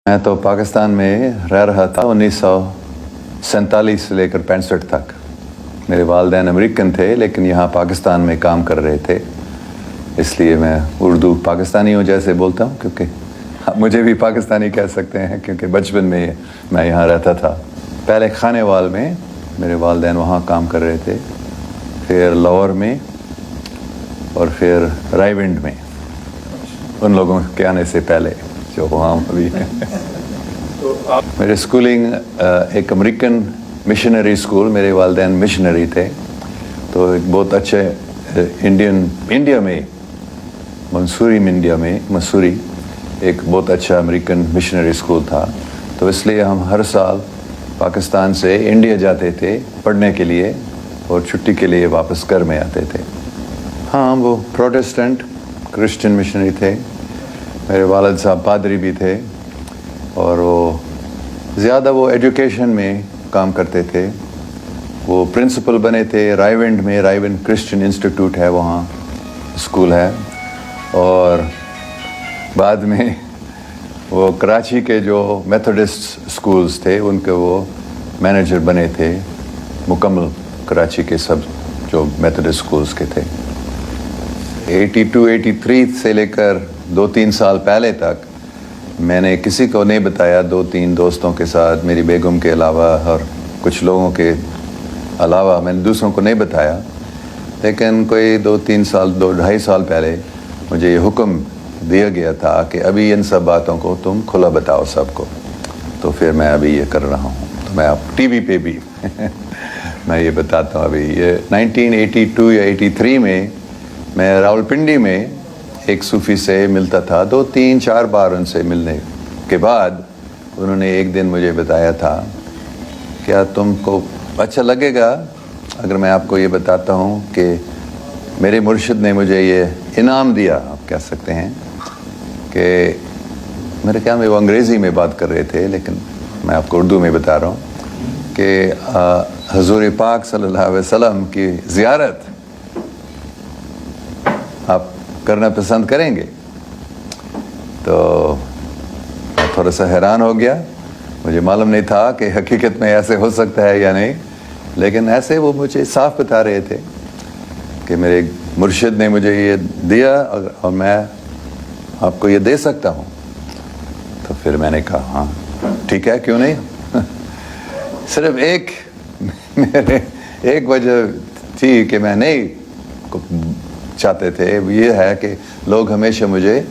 मैं तो पाकिस्तान में रह रहा था 1947 से लेकर 65 तक। मेरे वालिदैन अमेरिकन थे लेकिन यहाँ पाकिस्तान में काम कर रहे थे, इसलिए मैं उर्दू पाकिस्तानियों जैसे बोलता हूँ, क्योंकि आप मुझे भी पाकिस्तानी कह सकते हैं क्योंकि बचपन में मैं यहाँ रहता था। पहले खानेवाल में मेरे वालिदैन वहाँ काम कर रहे थे, फिर लाहौर में और फिर रायविंड में, उन लोगों के आने से पहले जो वहाँ अभी हैं। मेरे स्कूलिंग एक अमेरिकन मिशनरी स्कूल, मेरे वालिदैन मिशनरी थे, तो एक बहुत अच्छे इंडिया में मसूरी एक बहुत अच्छा अमेरिकन मिशनरी स्कूल था। तो इसलिए हम हर साल पाकिस्तान से इंडिया जाते थे पढ़ने के लिए और छुट्टी के लिए वापस घर में आते थे। हाँ, वो प्रोटेस्टेंट क्रिश्चियन मिशनरी थे। मेरे वालिद साहब पादरी भी थे और वो ज़्यादा वो एजुकेशन में काम करते थे। वो प्रिंसिपल बने थे रायविंड में, रायविंड क्रिश्चियन इंस्टीट्यूट है, वहाँ स्कूल है। और बाद में वो कराची के जो मेथोडिस्ट स्कूल्स थे उनके वो मैनेजर बने थे, मुकम्मल कराची के सब जो मेथोडिस्ट स्कूल्स के थे। 82-83 से लेकर 2-3 साल पहले तक मैंने किसी को नहीं बताया, 2-3 दोस्तों के साथ, मेरी बेगम के अलावा और कुछ लोगों के अलावा मैंने दूसरों को नहीं बताया। लेकिन कोई 2-3 साल 2-2.5 साल पहले मुझे ये हुक्म दिया गया था कि अभी इन सब बातों को तुम खुला बताओ सबको। तो फिर मैं अभी ये कर रहा हूँ। तो मैं अब टीवी पे भी मैं ये बताता हूँ। अभी ये 1982 या 83 में मैं रावलपिंडी में एक सूफ़ी से मिलता था। 2-3-4 बार उनसे मिलने के बाद उन्होंने एक दिन मुझे बताया था, क्या तुमको अच्छा लगेगा अगर मैं आपको ये बताता हूँ कि मेरे मुर्शिद ने मुझे ये इनाम दिया, आप कह सकते हैं, कि मेरे ख्याल में वो अंग्रेज़ी में बात कर रहे थे लेकिन मैं आपको उर्दू में बता रहा हूँ कि हुज़ूर पाक सल्लल्लाहु अलैहि वसल्लम की ज़ियारत आप करना पसंद करेंगे। तो मैं थोड़ा सा हैरान हो गया, मुझे मालूम नहीं था कि हकीकत में ऐसे हो सकता है या नहीं, लेकिन ऐसे वो मुझे साफ बता रहे थे कि मेरे मुर्शिद ने मुझे ये दिया और मैं आपको ये दे सकता हूँ। तो फिर मैंने कहा हाँ ठीक है, क्यों नहीं। सिर्फ एक वजह थी कि मैं नहीं चाहते थे, ये है कि लोग हमेशा मुझे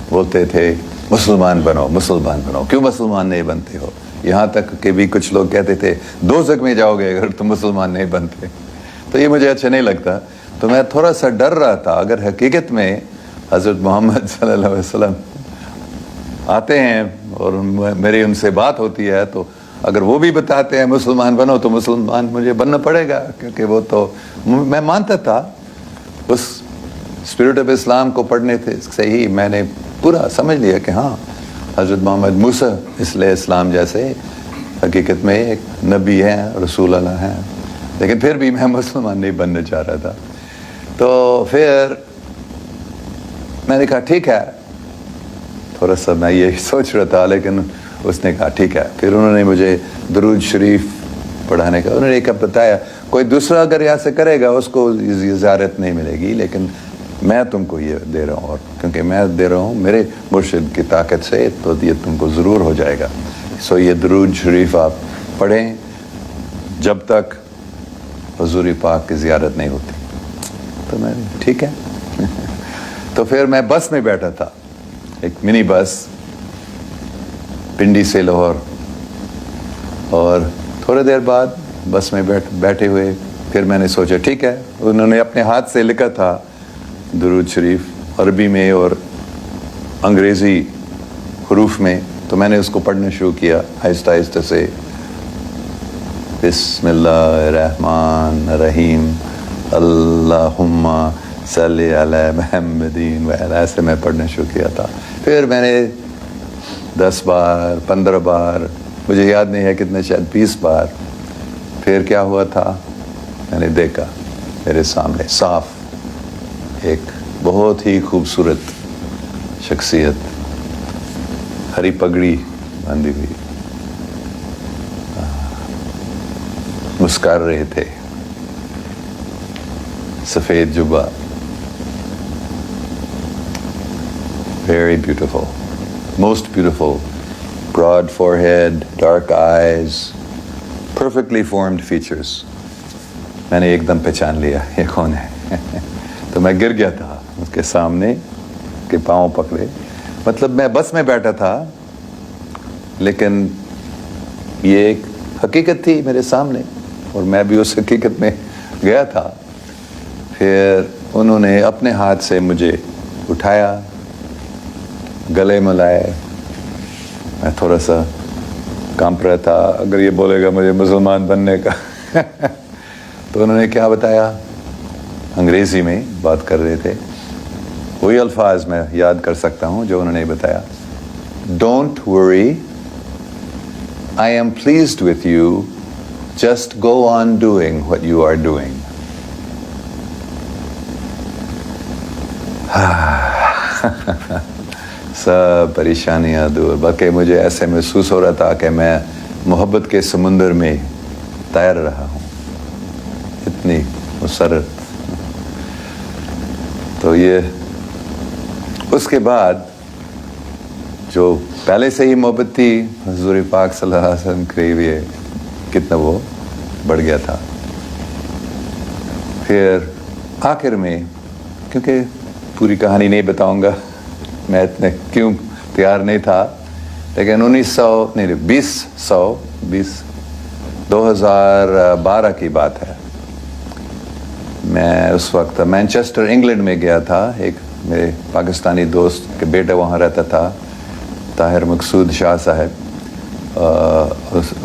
बोलते थे मुसलमान बनो, मुसलमान बनो, क्यों मुसलमान नहीं बनते हो। यहाँ तक कि भी कुछ लोग कहते थे दोज़ख में जाओगे अगर तुम मुसलमान नहीं बनते। तो ये मुझे अच्छा नहीं लगता। तो मैं थोड़ा सा डर रहा था, अगर हकीकत में हज़रत मोहम्मद सल्लल्लाहु अलैहि वसल्लम आते हैं और मेरी उनसे बात होती है, तो अगर वो भी बताते हैं मुसलमान बनो तो मुसलमान मुझे बनना पड़ेगा, क्योंकि वो तो मैं मानता था उस स्पिरिट ऑफ इस्लाम को पढ़ने से ही मैंने पूरा समझ लिया कि हाँ हज़रत मोहम्मद मूसा इस्लाम जैसे हकीकत में एक नबी हैं, रसूल अल्लाह हैं। लेकिन फिर भी मैं मुसलमान नहीं बनना चाह रहा था। तो फिर मैंने कहा ठीक है, थोड़ा सा मैं ये सोच रहा था, लेकिन उसने कहा ठीक है। फिर उन्होंने मुझे दरूद शरीफ पढ़ाने का उन्होंने एक बताया, कोई दूसरा अगर ऐसे करेगा उसको ज़ियारत नहीं मिलेगी, लेकिन मैं तुमको ये दे रहा हूँ, और क्योंकि मैं दे रहा हूँ मेरे मुर्शिद की ताकत से, तो ये तुमको ज़रूर हो जाएगा। सो ये दरूद शरीफ आप पढ़ें जब तक हुज़ूर पाक की ज़ियारत नहीं होती। तो मैं ठीक है। तो फिर मैं बस में बैठा था, एक मिनी बस पिंडी से लाहौर, और थोड़ी देर बाद बस में बैठे हुए फिर मैंने सोचा ठीक है, उन्होंने अपने हाथ से लिखा था दुरूद शरीफ अरबी में और अंग्रेज़ी हरूफ में, तो मैंने उसको पढ़ना शुरू किया आहिस्ता आहिस्ता से। बिस्मिल्लाहिर्रहमानिर्रहीम अल्लाहुम्मा सल्ली अला मुहम्मदिन व अला, ऐसे मैं पढ़ना शुरू किया था। फिर मैंने 10 बार 15 बार, मुझे याद नहीं है कितने, शायद 20 बार। फिर क्या हुआ था, मैंने देखा मेरे सामने साफ एक बहुत ही खूबसूरत शख्सियत हरी पगड़ी बांधी हुई, मुस्कुरा रहे थे, सफेद जुब्बा, very beautiful, most beautiful, broad forehead, dark eyes, perfectly formed features. मैंने एकदम पहचान लिया ये कौन है। तो मैं गिर गया था उसके सामने, के पाँव पकड़े, मतलब मैं बस में बैठा था लेकिन ये एक हकीकत थी मेरे सामने और मैं भी उस हकीकत में गया था। फिर उन्होंने अपने हाथ से मुझे उठाया, गले मिलाए, मैं थोड़ा सा कांप रहा था, अगर ये बोलेगा मुझे मुसलमान बनने का तो उन्होंने क्या बताया, अंग्रेज़ी में बात कर रहे थे, वही अल्फाज मैं याद कर सकता हूँ जो उन्होंने बताया, don't worry, I am pleased with you, just go on doing what you are doing. सब परेशानियाँ दूर। बाकी मुझे ऐसे महसूस हो रहा था कि मैं मोहब्बत के समुंदर में तैर रहा हूँ, इतनी मुसरत। तो ये उसके बाद जो पहले से ही मोहब्बत थी हुज़ूर पाक सल्लल्लाहु अलैहि वसल्लम करीब, ये कितना वो बढ़ गया था। फिर आखिर में, क्योंकि पूरी कहानी नहीं बताऊंगा, मैं इतने क्यों तैयार नहीं था, लेकिन 2012 की बात है। मैं उस वक्त मैनचेस्टर इंग्लैंड में गया था, एक मेरे पाकिस्तानी दोस्त के बेटा वहाँ रहता था, ताहिर मकसूद शाह साहब,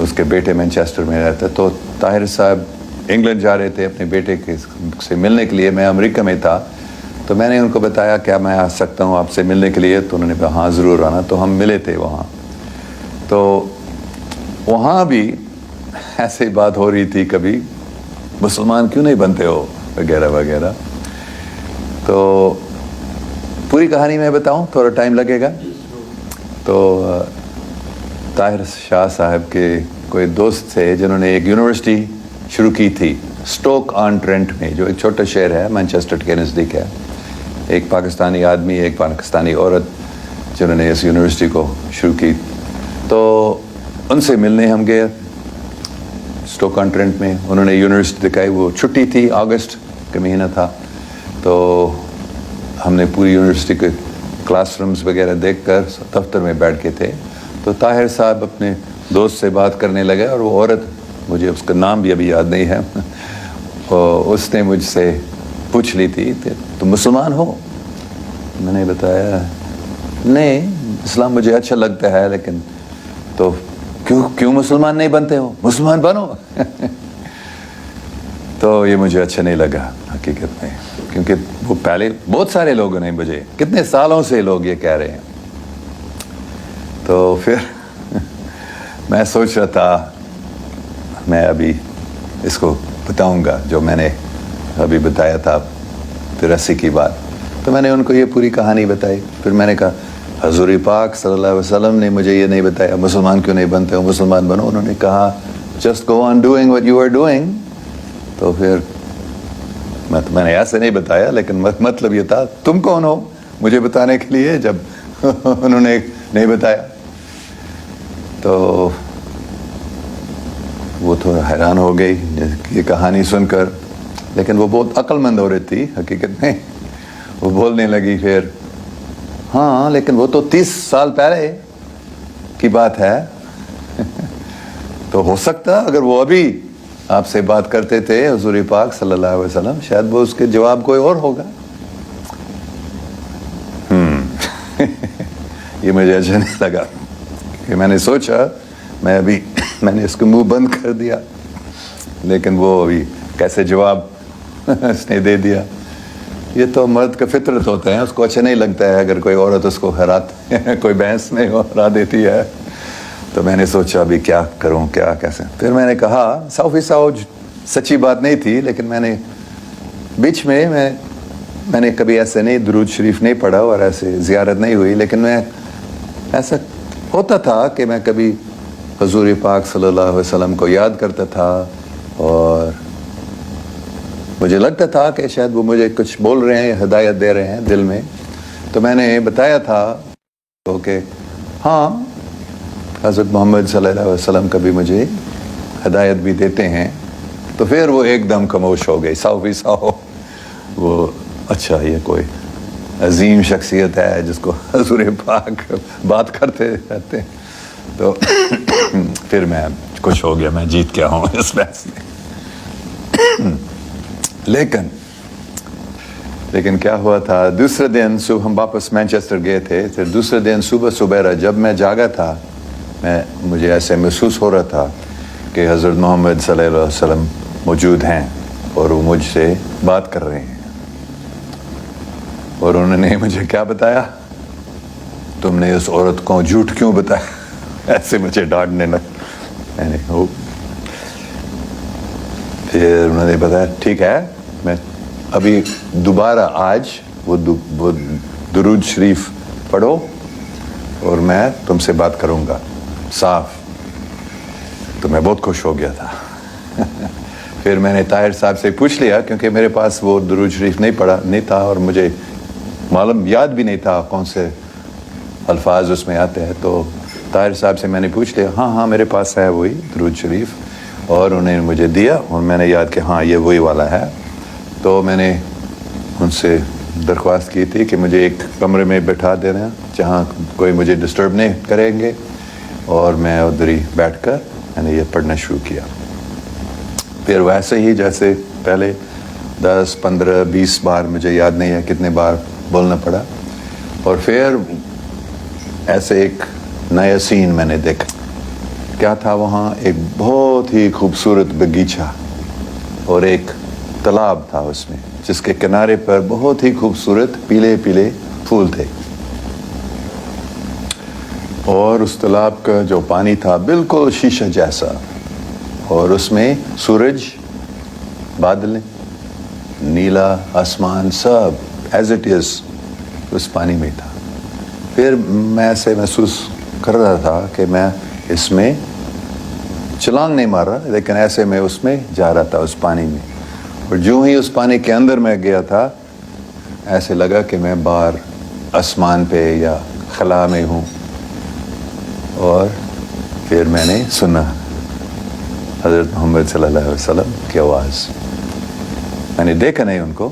उसके बेटे मैनचेस्टर में रहते। तो ताहिर साहब इंग्लैंड जा रहे थे अपने बेटे से मिलने के लिए, मैं अमेरिका में था। तो मैंने उनको बताया क्या मैं आ सकता हूँ आपसे मिलने के लिए, तो उन्होंने कहा हाँ ज़रूर आना। तो हम मिले थे वहाँ। तो वहाँ भी ऐसे ही बात हो रही थी, कभी मुसलमान क्यों नहीं बनते हो वगैरह वगैरह। तो पूरी कहानी मैं बताऊँ, थोड़ा टाइम लगेगा। तो ताहिर शाह साहब के कोई दोस्त थे जिन्होंने एक यूनिवर्सिटी शुरू की थी स्टोक ऑन ट्रेंट में, जो एक छोटा शहर है, मैनचेस्टर के नज़दीक है। एक पाकिस्तानी आदमी, एक पाकिस्तानी औरत, जिन्होंने इस यूनिवर्सिटी को शुरू की। तो उनसे मिलने हम गए स्टोक ऑन ट्रेंट में। उन्होंने यूनिवर्सिटी दिखाई, वो छुट्टी थी, अगस्त का महीना था। तो हमने पूरी यूनिवर्सिटी के क्लासरूम्स वगैरह देखकर दफ्तर में बैठ के थे। तो ताहिर साहब अपने दोस्त से बात करने लगे और वो औरत, मुझे उसका नाम भी अभी याद नहीं है, और उसने मुझसे पूछ ली थी तुम मुसलमान हो? मैंने बताया नहीं, इस्लाम मुझे अच्छा लगता है, लेकिन तो क्यों मुसलमान नहीं बनते हो? मुसलमान बनो तो ये मुझे अच्छा नहीं लगा हकीकत में, क्योंकि वो पहले बहुत सारे लोगों ने, मुझे कितने सालों से लोग ये कह रहे हैं। तो फिर मैं सोच रहा था मैं अभी इसको बताऊंगा जो मैंने अभी बताया था 83 की बात। तो मैंने उनको ये पूरी कहानी बताई। फिर मैंने कहा हज़ूर पाक सल्लल्लाहु अलैहि वसल्लम ने मुझे ये नहीं बताया मुसलमान क्यों नहीं बनते हो, मुसलमान बनो। उन्होंने कहा just go on doing what you are doing. तो फिर मैंने ऐसे नहीं बताया, लेकिन मतलब ये था तुम कौन हो मुझे बताने के लिए, जब उन्होंने नहीं बताया। तो वो थोड़ा हैरान हो गई ये कहानी सुनकर, लेकिन वो बहुत अक्लमंद औरत थी हकीकत में। वो बोलने लगी फिर, हाँ लेकिन वो तो 30 साल पहले की बात है तो हो सकता अगर वो अभी आपसे बात करते थे हुज़ूर पाक सल्लल्लाहु अलैहि वसल्लम, शायद वो उसके जवाब कोई और होगा। ये मुझे अच्छा नहीं लगा कि मैंने सोचा मैंने इसको मुंह बंद कर दिया, लेकिन वो अभी कैसे जवाब इसने दे दिया। ये तो मर्द का फितरत होता है, उसको अच्छा नहीं लगता है अगर कोई औरत उसको कोई बहस में हरा देती है। तो मैंने सोचा अभी क्या करूं, क्या कैसे। फिर मैंने कहा 100% सच्ची बात नहीं थी, लेकिन मैंने बीच में मैंने कभी ऐसे नहीं दुरूद शरीफ नहीं पढ़ा और ऐसे ज़ियारत नहीं हुई, लेकिन मैं ऐसा ہوتا تھا کہ میں کبھی حضور پاک صلی اللہ علیہ وسلم کو یاد کرتا تھا اور مجھے لگتا تھا کہ شاید وہ مجھے کچھ بول رہے ہیں، ہدایت دے رہے ہیں دل میں. تو میں نے بتایا تھا کہ ہاں حضرت محمد صلی اللہ علیہ وسلم کبھی مجھے ہدایت بھی دیتے ہیں. تو پھر وہ ایک دم خاموش ہو گئی، 100% وہ اچھا یہ کوئی عظیم شخصیت ہے جس کو حضور پاک بات کرتے رہتے ہیں. تو پھر میں کچھ ہو گیا، میں جیت گیا ہوں اس بحث میں. لیکن کیا ہوا تھا، دوسرے دن صبح ہم واپس مینچسٹر گئے تھے. پھر دوسرے دن صبح جب میں جاگا تھا، مجھے ایسے محسوس ہو رہا تھا کہ حضرت محمد صلی اللہ علیہ وسلم موجود ہیں اور وہ مجھ سے بات کر رہے ہیں. اور انہوں نے مجھے کیا بتایا، تم نے اس عورت کو جھوٹ کیوں بتایا، ایسے مجھے ڈانٹنے لگا. پھر انہوں نے بتایا ٹھیک ہے، میں ابھی دوبارہ آج وہ درود شریف پڑھو اور میں تم سے بات کروں گا صاف. تو میں بہت خوش ہو گیا تھا. پھر میں نے طاہر صاحب سے پوچھ لیا، کیونکہ میرے پاس وہ درود شریف نہیں تھا اور مجھے معلوم یاد بھی نہیں تھا کون سے الفاظ اس میں آتے ہیں. تو طاہر صاحب سے میں نے پوچھ لیا، ہاں میرے پاس ہے وہی درود شریف. اور انہوں نے مجھے دیا اور میں نے یاد کہ ہاں یہ وہی والا ہے. تو میں نے ان سے درخواست کی تھی کہ مجھے ایک کمرے میں بٹھا دینا جہاں کوئی مجھے ڈسٹرب نہیں کریں گے، اور میں ادھر ہی بیٹھ کر میں نے یہ پڑھنا شروع کیا. پھر ویسے ہی جیسے پہلے 10 15 20 بار، مجھے یاد نہیں ہے کتنے بار بولنا پڑا. اور پھر ایسے ایک نیا سین میں نے دیکھا. کیا تھا وہاں؟ ایک بہت ہی خوبصورت باغیچہ اور ایک تالاب تھا اس میں، جس کے کنارے پر بہت ہی خوبصورت پیلے پیلے پھول تھے. اور اس تالاب کا جو پانی تھا بالکل شیشہ جیسا، اور اس میں سورج، بادل، نیلا آسمان سب ایز اٹ از اس پانی میں تھا. پھر میں ایسے محسوس کر رہا تھا کہ میں اس میں چھلانگ نہیں مار رہا، لیکن ایسے میں اس میں جا رہا تھا اس پانی میں. اور جو ہی اس پانی کے اندر میں گیا تھا، ایسے لگا کہ میں باہر آسمان پہ یا خلا میں ہوں. اور پھر میں نے سنا حضرت محمد صلی اللہ علیہ وسلم کی آواز. میں نے دیکھا نہیں ان کو،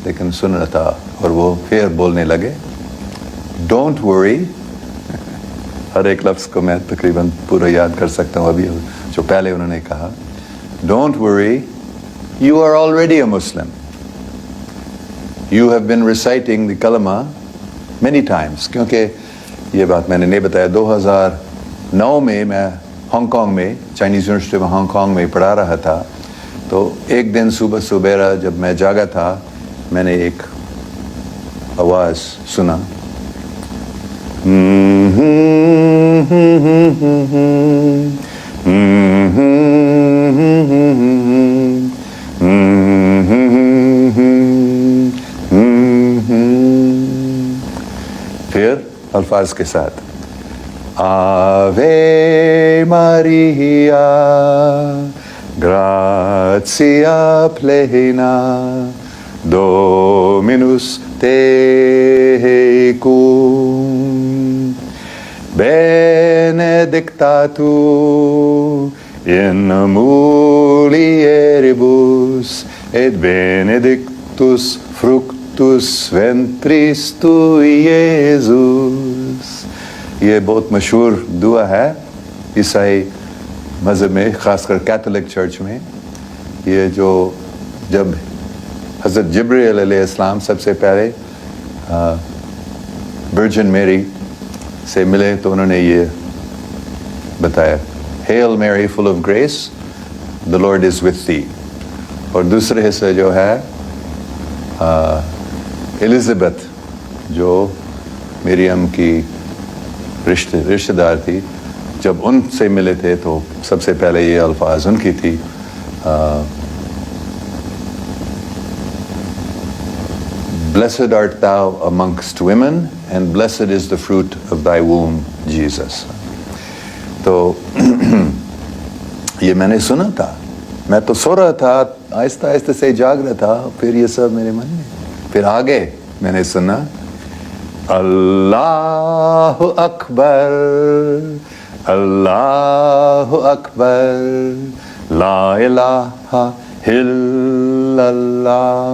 لیکن سن رہا تھا. اور وہ پھر بولنے لگے، ڈونٹ ورری. ہر ایک لفظ کو میں تقریباً پورا یاد کر سکتا ہوں ابھی، جو پہلے انہوں نے کہا، don't ورری، you are already a Muslim. You have been reciting the kalama many times. کیونکہ یہ بات میں نے نہیں بتایا، 2009 میں ہانگ کانگ میں، چائنیز یونیورسٹی میں ہانگ کانگ میں پڑھا رہا تھا. تو ایک دن صبح جب میں جاگا تھا، میں نے ایک آواز سنا، پھر الفاظ کے ساتھ، آوے ماریا گراتیا پلینا دومینوس tecum benedictatur in mulieribus et benedictus fructus ventris tui, Iesus. یہ بہت مشہور دعا ہے عیسائی مذہب میں، خاص کر کیتھولک چرچ میں. یہ جو جب حضرت جبرائیل علیہ السلام سب سے پہلے ورجن میری سے ملے تو انہوں نے یہ بتایا، Hail Mary full of grace, the Lord is with thee. اور دوسرے حصے جو ہے الزبتھ، جو مریم کی رشتہ دار تھی، جب ان سے ملے تھے تو سب سے پہلے یہ الفاظ ان کی تھی، blessed art thou amongst women and blessed is the fruit of thy womb Jesus. تو یہ میں نے سنا تھا, میں تو سو رہا تھا, آہستہ آہستہ سے جاگ رہا تھا, پھر یہ سب میرے من میں, پھر آگے میں نے سنا اللہ اکبر اللہ اکبر لا الہ الا اللہ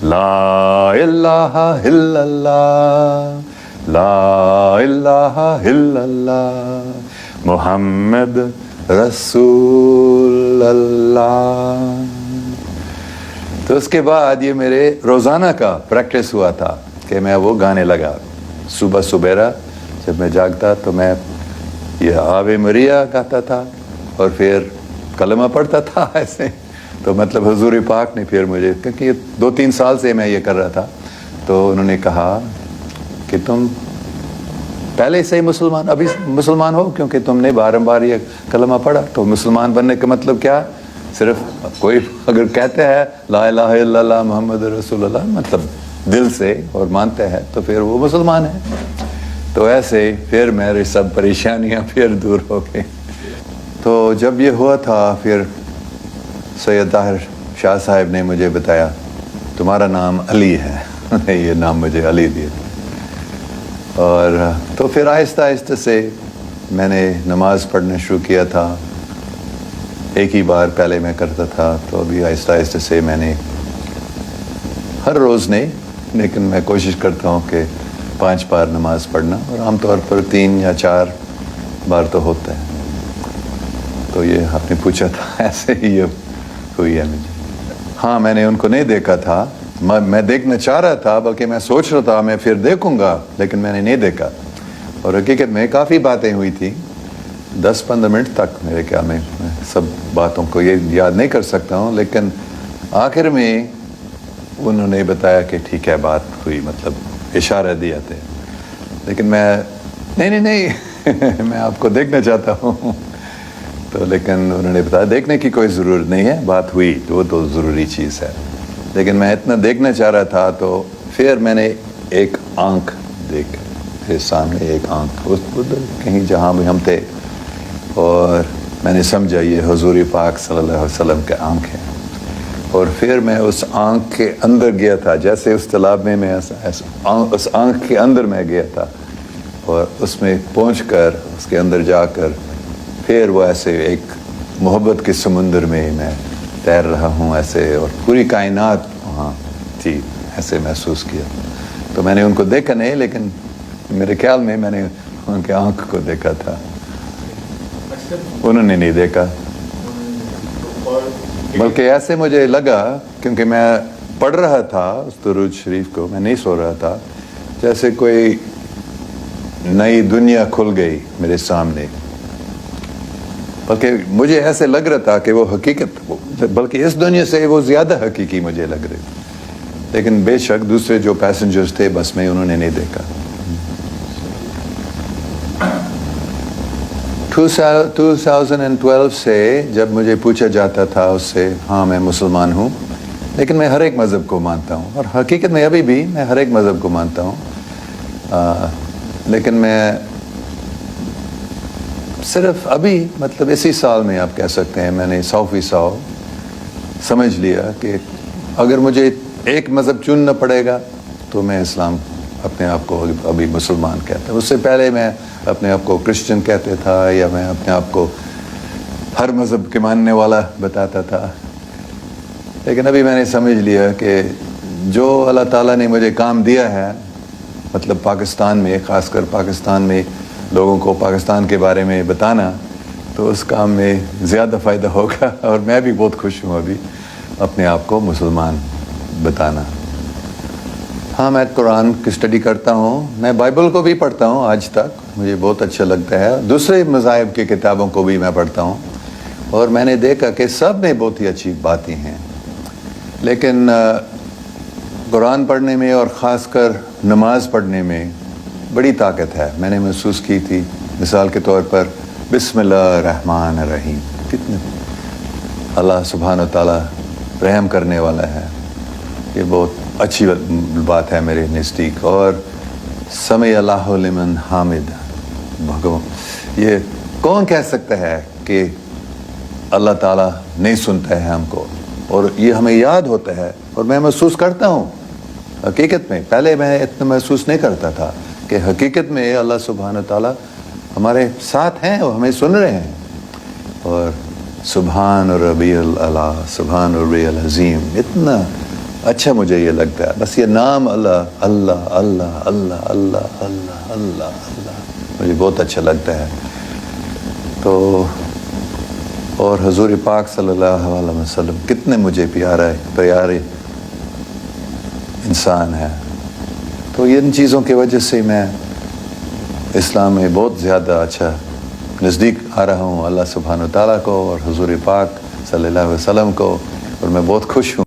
لا الہ الا اللہ لا الہ الا اللہ محمد رسول اللہ. تو اس کے بعد یہ میرے روزانہ کا پریکٹس ہوا تھا کہ میں وہ گانے لگا. صبح سبیرا جب میں جاگتا تو میں یہ آوے مریا گاتا تھا اور پھر کلمہ پڑھتا تھا ایسے. تو مطلب حضور پاک نے پھر مجھے, کیونکہ یہ 2-3 سال سے میں یہ کر رہا تھا, تو انہوں نے کہا کہ تم پہلے سے ہی مسلمان, ابھی مسلمان ہو کیونکہ تم نے بارمبار یہ کلمہ پڑھا. تو مسلمان بننے کا مطلب کیا, صرف کوئی اگر کہتے ہیں لا الہ الا اللہ محمد رسول اللہ مطلب دل سے اور مانتے ہیں تو پھر وہ مسلمان ہے. تو ایسے پھر میری سب پریشانیاں پھر دور ہو گئی. تو جب یہ ہوا تھا پھر سید طاہر شاہ صاحب نے مجھے بتایا تمہارا نام علی ہے. یہ نام مجھے علی دیا. اور تو پھر آہستہ آہستہ سے میں نے نماز پڑھنا شروع کیا تھا. ایک ہی بار پہلے میں کرتا تھا, تو ابھی آہستہ آہستہ سے میں نے ہر روز نہیں, لیکن میں کوشش کرتا ہوں کہ 5 بار نماز پڑھنا, اور عام طور پر 3 یا 4 بار تو ہوتا ہے. تو یہ آپ نے پوچھا تھا, ایسے ہی یہ ہوئی ہے مجھے. ہاں میں نے ان کو نہیں دیکھا تھا, میں دیکھنا چاہ رہا تھا, بلکہ میں سوچ رہا تھا میں پھر دیکھوں گا, لیکن میں نے نہیں دیکھا. اور حقیقت میں کافی باتیں ہوئی تھیں, 10-15 منٹ تک میرے خیال میں سب باتوں کو یہ یاد نہیں کر سکتا ہوں, لیکن آخر میں انہوں نے بتایا کہ ٹھیک ہے بات ہوئی, مطلب اشارہ دیا تھے. لیکن میں نہیں میں آپ کو دیکھنا چاہتا ہوں. تو لیکن انہوں نے بتایا دیکھنے کی کوئی ضرورت نہیں ہے, بات ہوئی وہ تو ضروری چیز ہے. لیکن میں اتنا دیکھنا چاہ رہا تھا, تو پھر میں نے ایک آنکھ دیکھ, پھر سامنے ایک آنکھ ادھر کہیں جہاں بھی ہم تھے, اور میں نے سمجھا یہ حضور پاک صلی اللہ علیہ وسلم کے آنکھ ہے. اور پھر میں اس آنکھ کے اندر گیا تھا, جیسے اس تالاب میں اس آنکھ کے اندر میں گیا تھا, اور اس میں پہنچ کر اس کے اندر جا کر پھر وہ ایسے ایک محبت کے سمندر میں میں تیر رہا ہوں ایسے, اور پوری کائنات وہاں تھی, ایسے محسوس کیا. تو میں نے ان کو دیکھا نہیں, لیکن میرے خیال میں میں نے ان کے آنکھ کو دیکھا تھا, انہوں نے نہیں دیکھا. بلکہ ایسے مجھے لگا, کیونکہ میں پڑھ رہا تھا اس درود شریف کو, میں نہیں سو رہا تھا, جیسے کوئی نئی دنیا کھل گئی میرے سامنے. بلکہ مجھے ایسے لگ رہا تھا کہ وہ حقیقت, بلکہ اس دنیا سے وہ زیادہ حقیقی مجھے لگ رہی. لیکن بے شک دوسرے جو پیسنجرز تھے بس میں, انہوں نے نہیں دیکھا. 2012 سے جب مجھے پوچھا جاتا تھا اس سے, ہاں میں مسلمان ہوں, لیکن میں ہر ایک مذہب کو مانتا ہوں, اور حقیقت میں ابھی بھی میں ہر ایک مذہب کو مانتا ہوں. لیکن میں صرف ابھی مطلب اسی سال میں آپ کہہ سکتے ہیں میں نے 100% سمجھ لیا کہ اگر مجھے ایک مذہب چننا پڑے گا تو میں اسلام اپنے آپ کو ابھی مسلمان کہتا ہوں. اس سے پہلے میں اپنے آپ کو کرسچن کہتے تھا, یا میں اپنے آپ کو ہر مذہب کے ماننے والا بتاتا تھا. لیکن ابھی میں نے سمجھ لیا کہ جو اللہ تعالیٰ نے مجھے کام دیا ہے, مطلب پاکستان میں, خاص کر پاکستان میں لوگوں کو پاکستان کے بارے میں بتانا, تو اس کام میں زیادہ فائدہ ہوگا. اور میں بھی بہت خوش ہوں ابھی اپنے آپ کو مسلمان بتانا. ہاں میں قرآن کی اسٹڈی کرتا ہوں, میں بائبل کو بھی پڑھتا ہوں آج تک, مجھے بہت اچھا لگتا ہے. دوسرے مذاہب کی کتابوں کو بھی میں پڑھتا ہوں, اور میں نے دیکھا کہ سب میں بہت ہی اچھی باتیں ہیں. لیکن قرآن پڑھنے میں اور خاص کر نماز پڑھنے میں بڑی طاقت ہے. میں نے محسوس کی تھی, مثال کے طور پر بسم اللہ الرحمن الرحیم, کتنے اللہ سبحانہ و تعالیٰ رحم کرنے والا ہے, یہ بہت अच्छी बात है मेरे नज़दीक। और समी अल्लाह लिमन हामिद, भगवान ये कौन कह सकता है कि अल्लाह ताला नहीं सुनता है हमको, और ये हमें याद होता है। और मैं महसूस करता हूँ हकीकत में, पहले मैं इतना महसूस नहीं करता था कि हकीकत में अल्लाह सुब्हान ताला हमारे साथ हैं और हमें सुन रहे हैं। और सुब्हान रब्बियल अला, सुब्हान रब्बियल अज़ीम, इतना अच्छा मुझे ये लगता है। बस ये नाम अल्लाह अल्लाह अल्लाह अल्लाह अल्लाह अल्लाह अल्लाह अल्लाह मुझे बहुत अच्छा लगता है। तो और हुज़ूर पाक सल्लल्लाहु अलैहि वसल्लम कितने मुझे प्यारे इंसान है। तो इन चीज़ों की वजह से मैं इस्लाम में बहुत ज़्यादा अच्छा नज़दीक आ रहा हूँ अल्लाह सुब्हान व तआला को और हुज़ूर पाक सल्लल्लाहु अलैहि वसल्लम को, और मैं बहुत खुश हूँ।